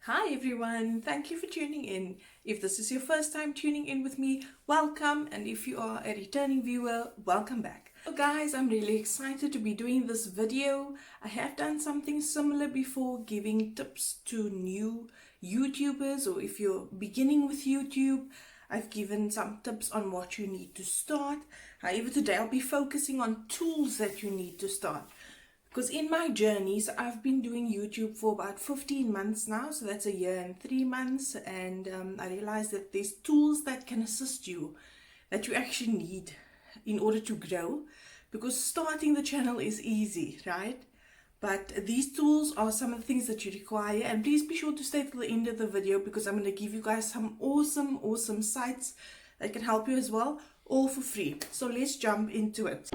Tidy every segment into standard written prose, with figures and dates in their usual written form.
Hi everyone, thank you for tuning in. If this is your first time tuning in with me, welcome, and if you are a returning viewer, welcome back. So guys, I'm really excited to be doing this video. I have done something similar before, giving tips to new YouTubers, or if you're beginning with YouTube, I've given some tips on what you need to start. However, today I'll be focusing on tools that you need to start. Because in my journeys, I've been doing YouTube for about 15 months now, so that's a year and 3 months, and I realized that there's tools that can assist you, that you actually need in order to grow, because starting the channel is easy, right? But these tools are some of the things that you require, and please be sure to stay till the end of the video, because I'm going to give you guys some awesome sites that can help you as well, all for free. So let's jump into it.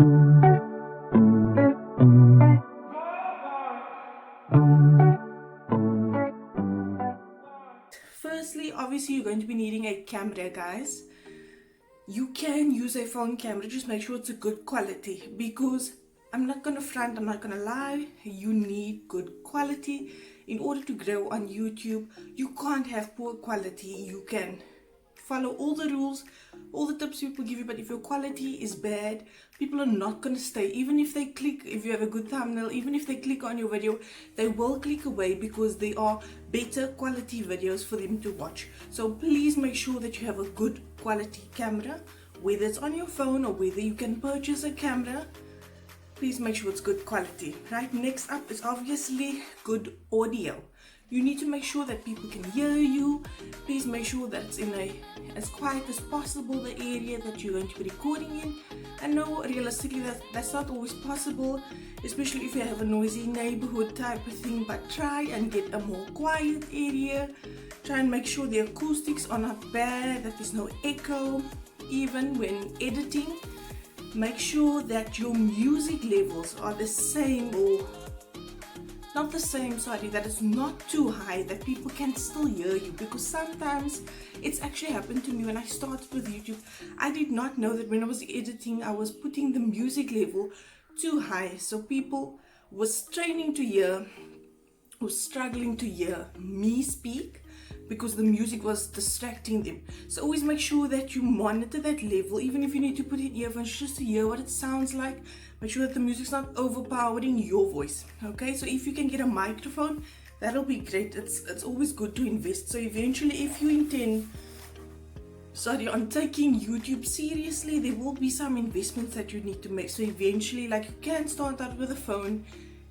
Firstly, obviously you're going to be needing a camera, guys. You can use a phone camera, just make sure it's a good quality, because I'm not going to front, I'm not going to lie, you need good quality in order to grow on YouTube. You can't have poor quality. You can follow all the rules, all the tips people give you, but if your quality is bad, people are not going to stay. Even if they click, if you have a good thumbnail, even if they click on your video, they will click away, because they are better quality videos for them to watch. So please make sure that you have a good quality camera, whether it's on your phone or whether you can purchase a camera. Please make sure it's good quality. Right, next up is obviously good audio. You need to make sure that people can hear you. Please make sure that it's in as quiet as possible, the area that you're going to be recording in. I know realistically that's not always possible, especially if you have a noisy neighborhood type of thing, but try and get a more quiet area. Try and make sure the acoustics are not bad, that there's no echo. Even when editing, make sure that your music levels are the same, or not the same, sorry, that it's not too high, that people can still hear you. Because sometimes it's actually happened to me when I started with YouTube. I did not know that when I was editing, I was putting the music level too high, so people were straining to hear, or struggling to hear me speak, because the music was distracting them. So always make sure that you monitor that level, even if you need to put in earphones just to hear what it sounds like. Make sure that the music's not overpowering your voice. Okay, so if you can get a microphone, that'll be great. It's always good to invest. So eventually, if you intend on taking YouTube seriously, there will be some investments that you need to make. So eventually, like, you can start out with a phone,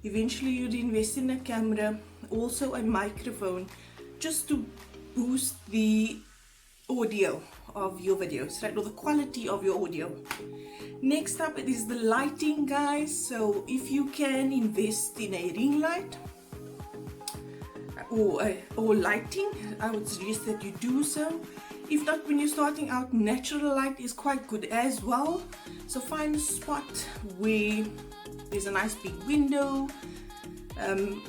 eventually you'd invest in a camera, also a microphone, just to boost the audio of your videos, right, or the quality of your audio. Next up, it is the lighting, guys. So if you can invest in a ring light or lighting, I would suggest that you do so. If not, when you're starting out, natural light is quite good as well. So find a spot where there's a nice big window.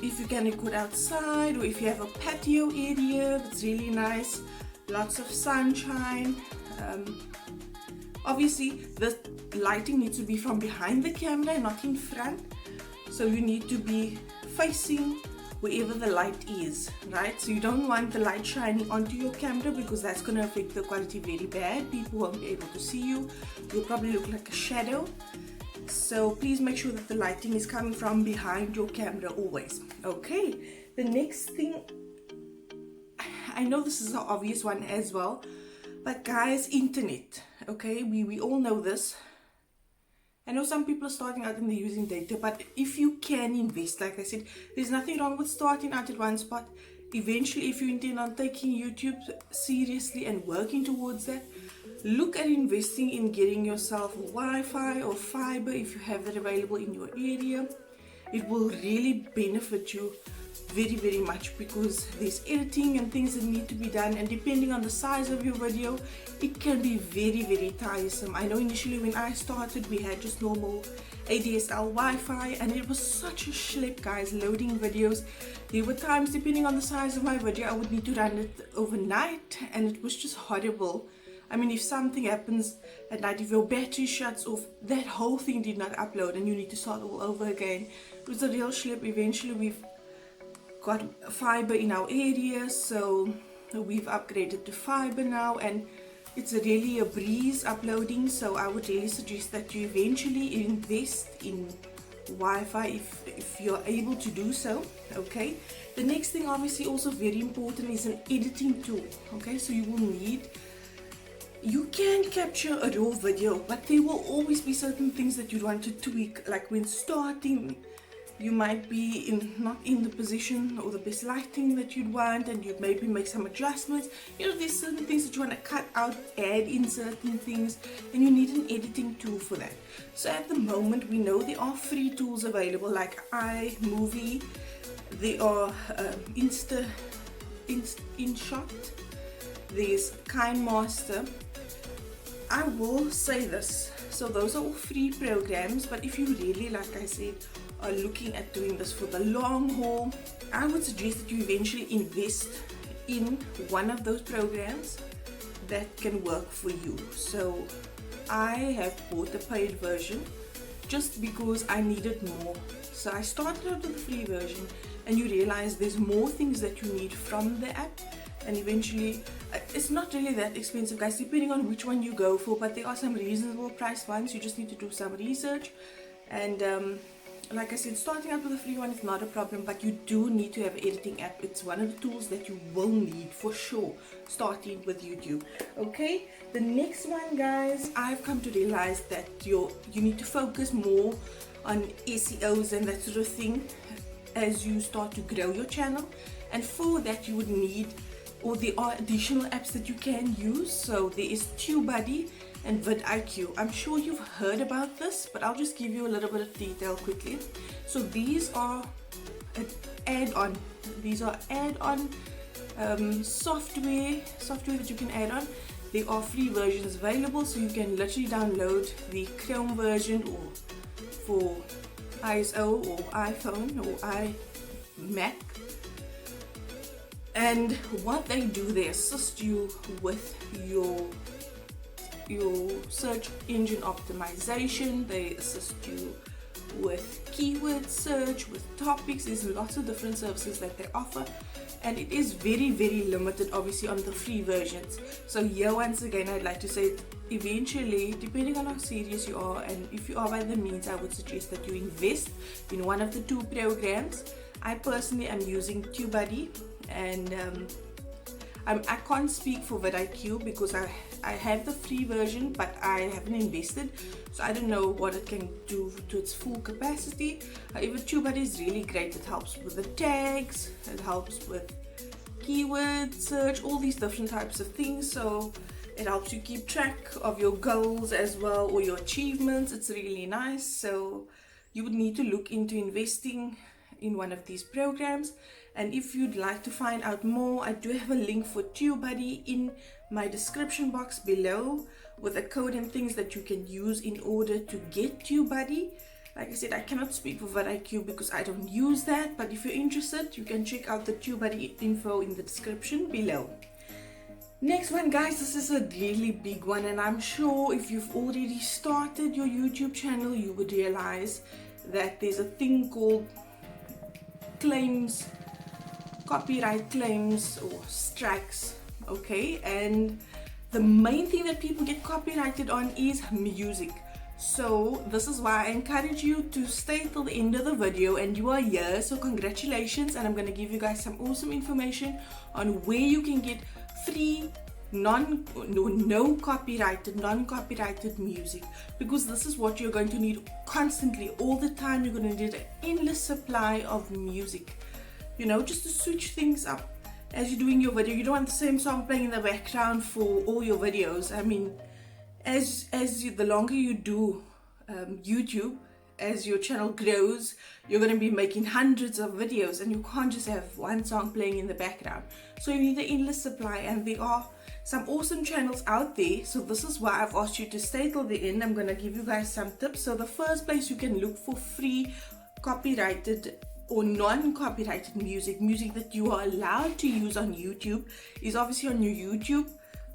If you can record outside, or if you have a patio area that's really nice, lots of sunshine. Obviously the lighting needs to be from behind the camera, not in front. So you need to be facing wherever the light is, right? So you don't want the light shining onto your camera, because that's going to affect the quality very bad. People won't be able to see you. You'll probably look like a shadow. So please make sure that the lighting is coming from behind your camera always. Okay, the next thing, I know this is an obvious one as well, but guys, internet. Okay, we all know this. I know some people are starting out and they're using data, but if you can invest, like I said, there's nothing wrong with starting out at one spot. Eventually, if you intend on taking YouTube seriously and working towards that, look at investing in getting yourself Wi-Fi or fiber if you have that available in your area. It will really benefit you very much, because there's editing and things that need to be done, and depending on the size of your video, it can be very tiresome. I know initially when I started, we had just normal ADSL Wi-Fi, and it was such a schlep, guys, loading videos. There were times, depending on the size of my video, I would need to run it overnight, and it was just horrible. I mean, if something happens at night, if your battery shuts off, that whole thing did not upload and you need to start all over again. It was a real schlep. Eventually got fiber in our area, so we've upgraded to fiber now, and it's really a breeze uploading. So I would really suggest that you eventually invest in Wi-Fi if you're able to do so. Okay, the next thing, obviously also very important, is an editing tool. Okay, so you will need, you can capture a raw video, but there will always be certain things that you want to tweak. Like when starting, you might be not in the position or the best lighting that you'd want, and you'd maybe make some adjustments. You know, there's certain things that you want to cut out, add in certain things, and you need an editing tool for that. So at the moment, we know there are free tools available like iMovie, there are InShot, there's KineMaster. I will say this, so those are all free programs, but if you really, like I said, are looking at doing this for the long haul, I would suggest that you eventually invest in one of those programs that can work for you. So I have bought the paid version just because I needed more. So I started out with the free version, and you realize there's more things that you need from the app, and eventually it's not really that expensive, guys, depending on which one you go for, but there are some reasonable price ones. You just need to do some research, and like I said, starting out with a free one is not a problem, but you do need to have an editing app. It's one of the tools that you will need for sure starting with YouTube. Okay, the next one, guys, I've come to realize that you need to focus more on SEOs and that sort of thing as you start to grow your channel, and for that you would need, or there are additional apps that you can use. So there is TubeBuddy and vidIQ. I'm sure you've heard about this, but I'll just give you a little bit of detail quickly. So these are an add-on. These are add-on software that you can add on. There are free versions available, so you can literally download the Chrome version, or for ISO or iPhone or iMac. And what they do, they assist you with your search engine optimization. They assist you with keyword search, with topics. There's lots of different services that they offer, and it is very, very limited, obviously, on the free versions. So here, once again, I'd like to say, eventually, depending on how serious you are, and if you are by the means, I would suggest that you invest in one of the two programs. I personally am using TubeBuddy, and I can't speak for vidIQ because I have the free version, but I haven't invested, so I don't know what it can do to its full capacity. However, TubeBuddy is really great. It helps with the tags, it helps with keyword search, all these different types of things. So it helps you keep track of your goals as well, or your achievements. It's really nice. So you would need to look into investing in one of these programs. And if you'd like to find out more, I do have a link for TubeBuddy in my description box below, with a code and things that you can use in order to get TubeBuddy. Like I said, I cannot speak for vidIQ because I don't use that, but if you're interested, you can check out the TubeBuddy info in the description below. Next one, guys, this is a really big one, and I'm sure if you've already started your YouTube channel, you would realize that there's a thing called claims, copyright claims or strikes. Okay, and the main thing that people get copyrighted on is music. So this is why I encourage you to stay till the end of the video, and you are here, so congratulations. And I'm going to give you guys some awesome information on where you can get free no copyrighted, non-copyrighted music, because this is what you're going to need constantly, all the time. You're going to need an endless supply of music, you know, just to switch things up as you're doing your video. You don't want the same song playing in the background for all your videos. I mean, the longer you do YouTube, as your channel grows, you're going to be making hundreds of videos, and you can't just have one song playing in the background. So you need an endless supply, and there are some awesome channels out there. So this is why I've asked you to stay till the end. I'm going to give you guys some tips. So the first place you can look for free copyrighted or non-copyrighted music that you are allowed to use on YouTube is obviously on your YouTube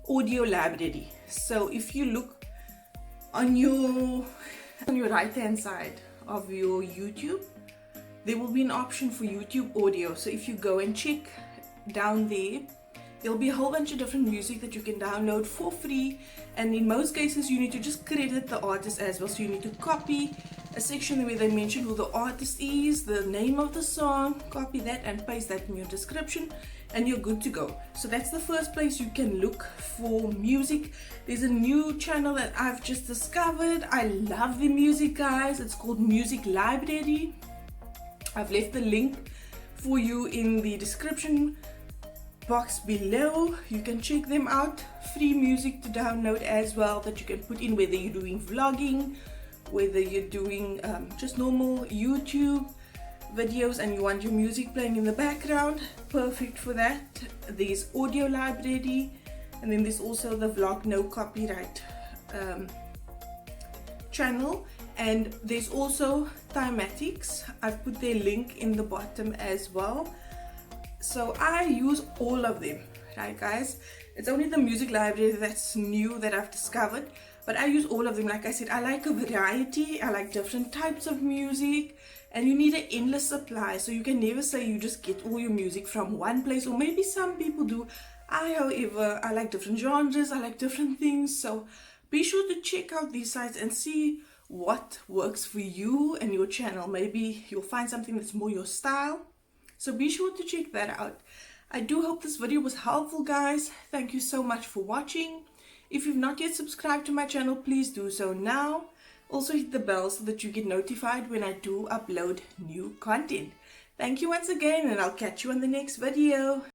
audio library. So if you look on your right hand side of your YouTube, there will be an option for YouTube audio. So if you go and check down there, there'll be a whole bunch of different music that you can download for free, and in most cases you need to just credit the artist as well. So you need to copy a section where they mention who the artist is, the name of the song, copy that and paste that in your description, and you're good to go. So that's the first place you can look for music. There's a new channel that I've just discovered. I love the music, guys. It's called Music Library. I've left the link for you in the description box below. You can check them out. Free music to download as well that you can put in, whether you're doing vlogging, whether you're doing just normal YouTube videos and you want your music playing in the background. Perfect for that. There's Audio Library, and then there's also the Vlog No Copyright channel, and there's also Thymatics. I've put their link in the bottom as well. So I use all of them, right guys? It's only the Music Library that's new that I've discovered, but I use all of them. Like I said, I like a variety. I like different types of music, and you need an endless supply, so you can never say you just get all your music from one place, or maybe some people do. However, I like different genres, I like different things, so be sure to check out these sites and see what works for you and your channel. Maybe you'll find something that's more your style. So be sure to check that out. I do hope this video was helpful, guys. Thank you so much for watching. If you've not yet subscribed to my channel, please do so now. Also hit the bell so that you get notified when I do upload new content. Thank you once again, and I'll catch you on the next video.